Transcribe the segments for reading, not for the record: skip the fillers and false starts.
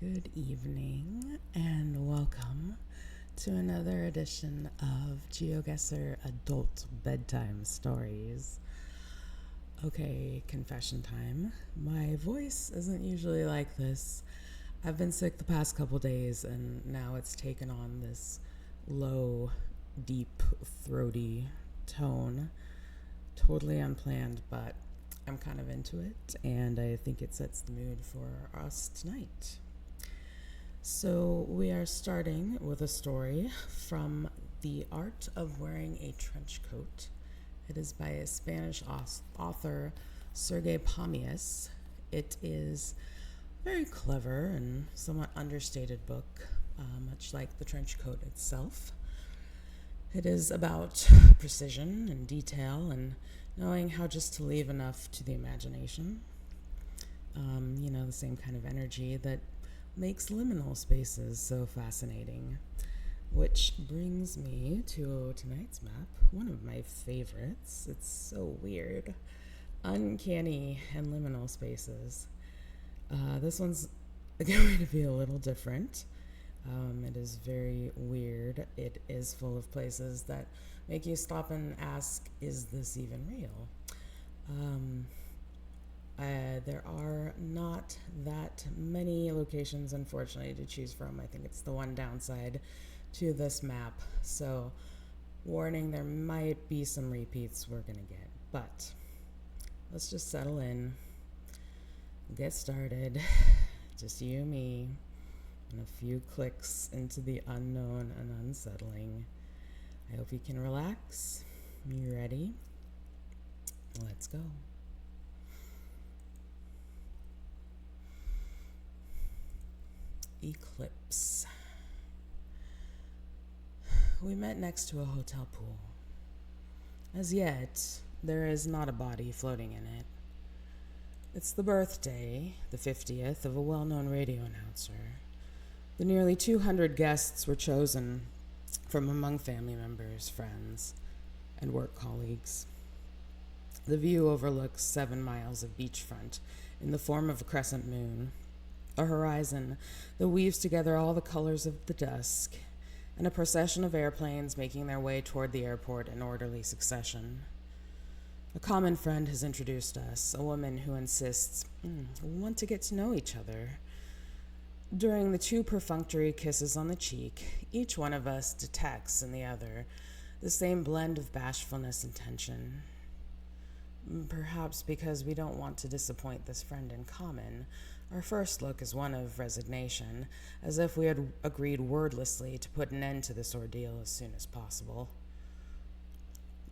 Good evening and welcome to another edition of Geoguessr Adult Bedtime Stories. Okay, confession time. My voice isn't usually like this. I've been sick the past couple days and now it's taken on this low, deep, throaty tone. Totally unplanned, but I'm kind of into it and I think it sets the mood for us tonight. So we are starting with a story from The Art of Wearing a Trench Coat. It is by a Spanish author, Sergi Pàmies. It is a very clever and somewhat understated book, much like the trench coat itself. It is about precision and detail and knowing how just to leave enough to the imagination. The same kind of energy that makes liminal spaces so fascinating. Which brings me to tonight's map, one of my favorites. It's so weird. Uncanny and Liminal Spaces. This one's going to be a little different. It is very weird. It is full of places that make you stop and ask, is this even real? There are not that many locations, unfortunately, to choose from. I think it's the one downside to this map. So, warning, there might be some repeats we're going to get. But, let's just settle in, get started. Just you and me, and a few clicks into the unknown and unsettling. I hope you can relax. You ready? Let's go. Eclipse. We met next to a hotel pool. As yet, there is not a body floating in it. It's the birthday, the 50th, of a well-known radio announcer. The nearly 200 guests were chosen from among family members, friends, and work colleagues. The view overlooks 7 miles of beachfront in the form of a crescent moon, a horizon that weaves together all the colors of the dusk, and a procession of airplanes making their way toward the airport in orderly succession. A common friend has introduced us, a woman who insists, we want to get to know each other. During the 2 perfunctory kisses on the cheek, each one of us detects in the other the same blend of bashfulness and tension. Perhaps because we don't want to disappoint this friend in common, our first look is one of resignation, as if we had agreed wordlessly to put an end to this ordeal as soon as possible.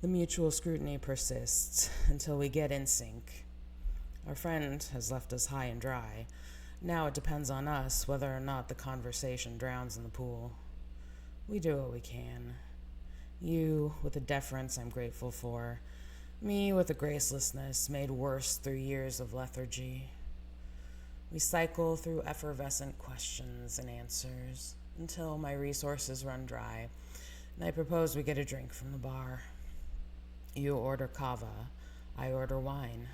The mutual scrutiny persists until we get in sync. Our friend has left us high and dry. Now it depends on us whether or not the conversation drowns in the pool. We do what we can. You, with a deference I'm grateful for. Me, with a gracelessness made worse through years of lethargy. We cycle through effervescent questions and answers until my resources run dry, and I propose we get a drink from the bar. You order kava, I order wine.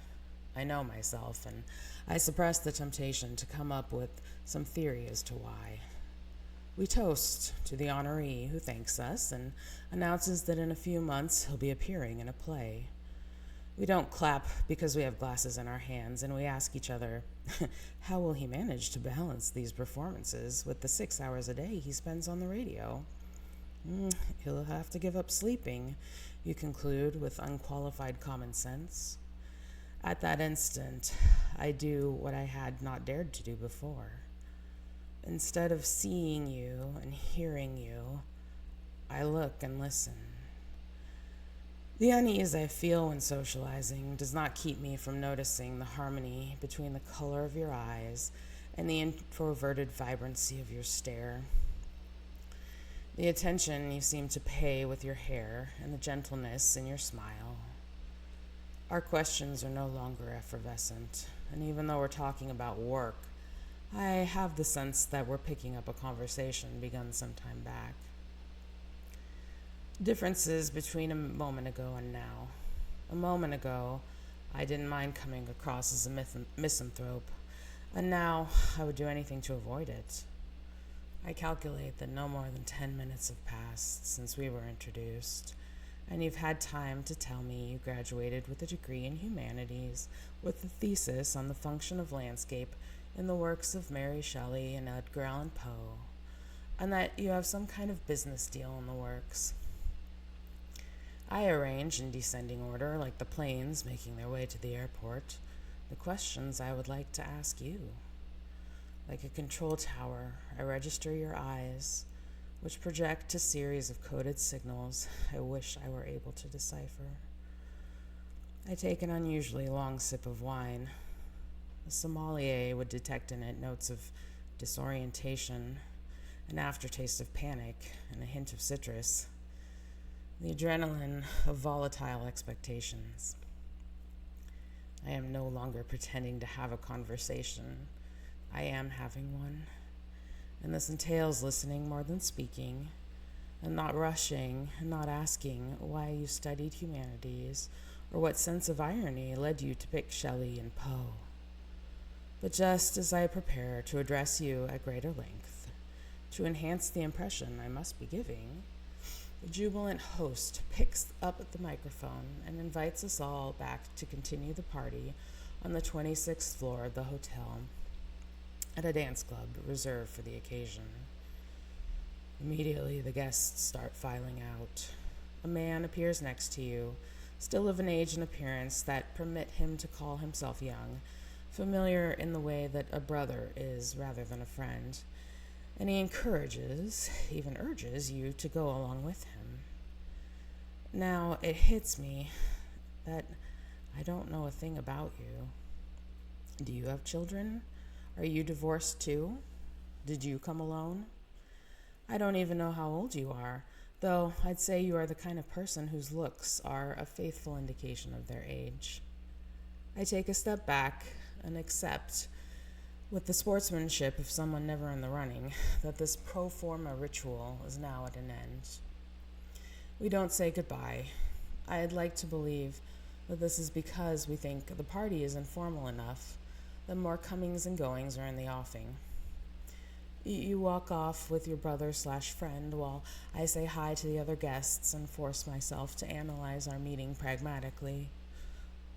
I know myself, and I suppress the temptation to come up with some theory as to why. We toast to the honoree who thanks us and announces that in a few months he'll be appearing in a play. We don't clap because we have glasses in our hands, and we ask each other, how will he manage to balance these performances with the 6 hours a day he spends on the radio? He'll have to give up sleeping, you conclude with unqualified common sense. At that instant, I do what I had not dared to do before. Instead of seeing you and hearing you, I look and listen. The unease I feel when socializing does not keep me from noticing the harmony between the color of your eyes and the introverted vibrancy of your stare. The attention you seem to pay with your hair and the gentleness in your smile. Our questions are no longer effervescent, and even though we're talking about work, I have the sense that we're picking up a conversation begun some time back. Differences between a moment ago and now. A moment ago, I didn't mind coming across as a misanthrope. And now I would do anything to avoid it. I calculate that no more than 10 minutes have passed since we were introduced, and you've had time to tell me you graduated with a degree in humanities with a thesis on the function of landscape in the works of Mary Shelley and Edgar Allan Poe, and that you have some kind of business deal in the works. I arrange in descending order, like the planes making their way to the airport, the questions I would like to ask you. Like a control tower, I register your eyes, which project a series of coded signals I wish I were able to decipher. I take an unusually long sip of wine. A sommelier would detect in it notes of disorientation, an aftertaste of panic, and a hint of citrus. The adrenaline of volatile expectations. I am no longer pretending to have a conversation. I am having one. And this entails listening more than speaking, and not rushing, and not asking why you studied humanities, or what sense of irony led you to pick Shelley and Poe. But just as I prepare to address you at greater length, to enhance the impression I must be giving, the jubilant host picks up the microphone and invites us all back to continue the party on the 26th floor of the hotel at a dance club reserved for the occasion. Immediately, the guests start filing out. A man appears next to you, still of an age and appearance that permit him to call himself young, familiar in the way that a brother is rather than a friend, and he encourages, even urges you to go along with him. Now, it hits me that I don't know a thing about you. Do you have children? Are you divorced too? Did you come alone? I don't even know how old you are, though I'd say you are the kind of person whose looks are a faithful indication of their age. I take a step back and accept, with the sportsmanship of someone never in the running, that this pro forma ritual is now at an end. We don't say goodbye. I'd like to believe that this is because we think the party is informal enough that more comings and goings are in the offing. You walk off with your brother/friend while I say hi to the other guests and force myself to analyze our meeting pragmatically.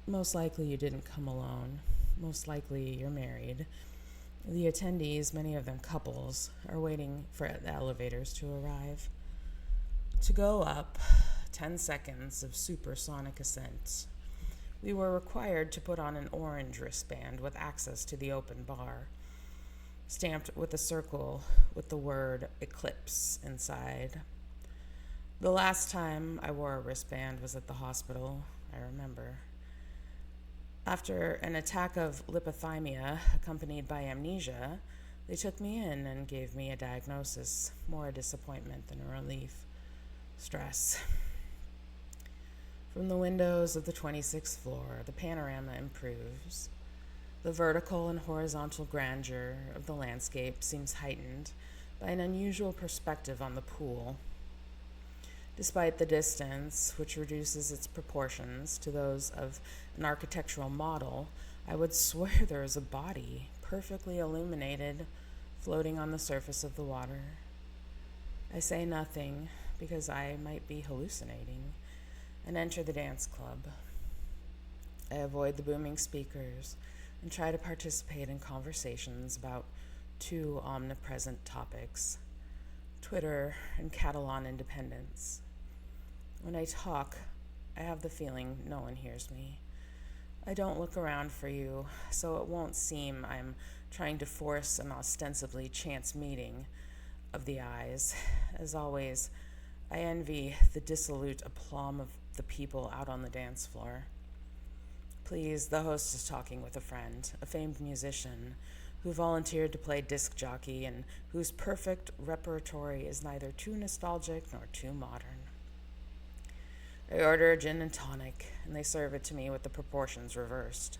Most likely you didn't come alone. Most likely you're married. The attendees, many of them couples, are waiting for the elevators to arrive. To go up, 10 seconds of supersonic ascent. We were required to put on an orange wristband with access to the open bar, stamped with a circle with the word Eclipse inside. The last time I wore a wristband was at the hospital, I remember. After an attack of lipothymia accompanied by amnesia, they took me in and gave me a diagnosis, more a disappointment than a relief. Stress. From the windows of the 26th floor, the panorama improves. The vertical and horizontal grandeur of the landscape seems heightened by an unusual perspective on the pool. Despite the distance, which reduces its proportions to those of an architectural model, I would swear there is a body, perfectly illuminated, floating on the surface of the water. I say nothing because I might be hallucinating, and enter the dance club. I avoid the booming speakers and try to participate in conversations about two omnipresent topics: Twitter and Catalan independence. When I talk, I have the feeling no one hears me. I don't look around for you, so it won't seem I'm trying to force an ostensibly chance meeting of the eyes. As always, I envy the dissolute aplomb of the people out on the dance floor. Please, the host is talking with a friend, a famed musician, who volunteered to play disc jockey and whose perfect repertory is neither too nostalgic nor too modern. I order a gin and tonic, and they serve it to me with the proportions reversed.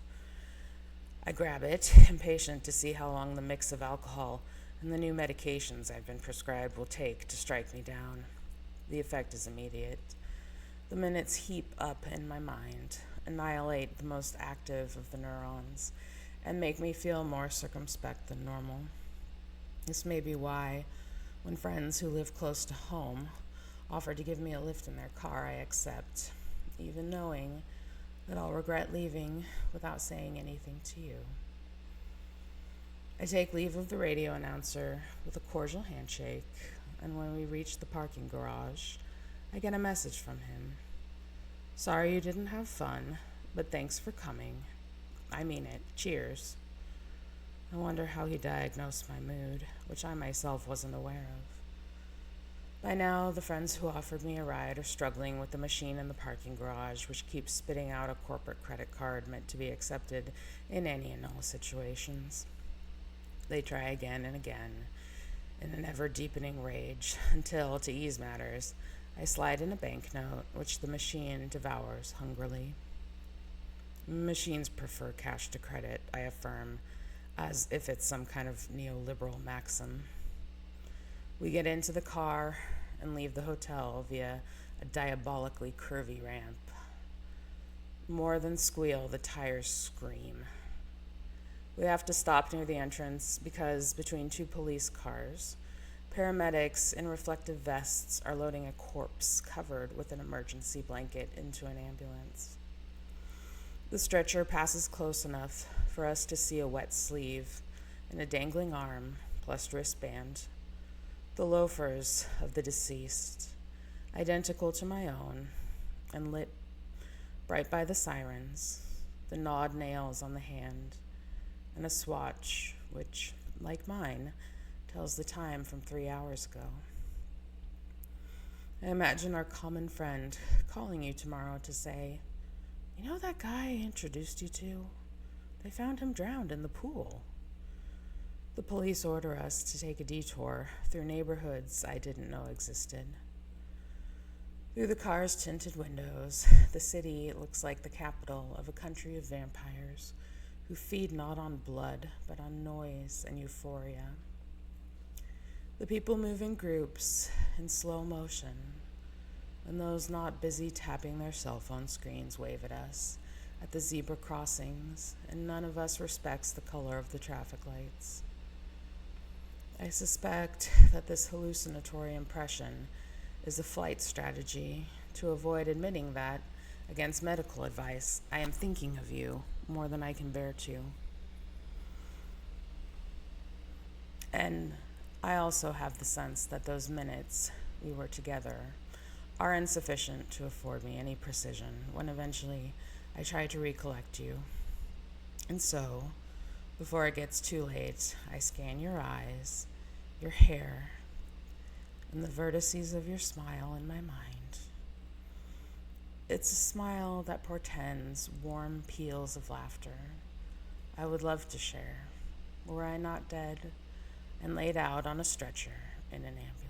I grab it, impatient to see how long the mix of alcohol and the new medications I've been prescribed will take to strike me down. The effect is immediate. The minutes heap up in my mind, annihilate the most active of the neurons, and make me feel more circumspect than normal. This may be why, when friends who live close to home offer to give me a lift in their car, I accept, even knowing that I'll regret leaving without saying anything to you. I take leave of the radio announcer with a cordial handshake, and when we reach the parking garage, I get a message from him. Sorry you didn't have fun, but thanks for coming. I mean it. Cheers. I wonder how he diagnosed my mood, which I myself wasn't aware of. By now, the friends who offered me a ride are struggling with the machine in the parking garage, which keeps spitting out a corporate credit card meant to be accepted in any and all situations. They try again and again, in an ever-deepening rage, until, to ease matters, I slide in a banknote, which the machine devours hungrily. Machines prefer cash to credit, I affirm, as if it's some kind of neoliberal maxim. We get into the car and leave the hotel via a diabolically curvy ramp. More than squeal, the tires scream. We have to stop near the entrance because between two police cars, paramedics in reflective vests are loading a corpse covered with an emergency blanket into an ambulance. The stretcher passes close enough for us to see a wet sleeve and a dangling arm plus wristband. The loafers of the deceased, identical to my own, and lit bright by the sirens, the gnawed nails on the hand, and a swatch which, like mine, tells the time from 3 hours ago. I imagine our common friend calling you tomorrow to say, "You know that guy I introduced you to? They found him drowned in the pool." The police order us to take a detour through neighborhoods I didn't know existed. Through the car's tinted windows, the city looks like the capital of a country of vampires who feed not on blood, but on noise and euphoria. The people move in groups, in slow motion, and those not busy tapping their cell phone screens wave at us at the zebra crossings, and none of us respects the color of the traffic lights. I suspect that this hallucinatory impression is a flight strategy to avoid admitting that, against medical advice, I am thinking of you more than I can bear to. And I also have the sense that those minutes we were together are insufficient to afford me any precision when eventually I try to recollect you. And so, before it gets too late, I scan your eyes, your hair, and the vertices of your smile in my mind. It's a smile that portends warm peals of laughter I would love to share, were I not dead and laid out on a stretcher in an ambulance.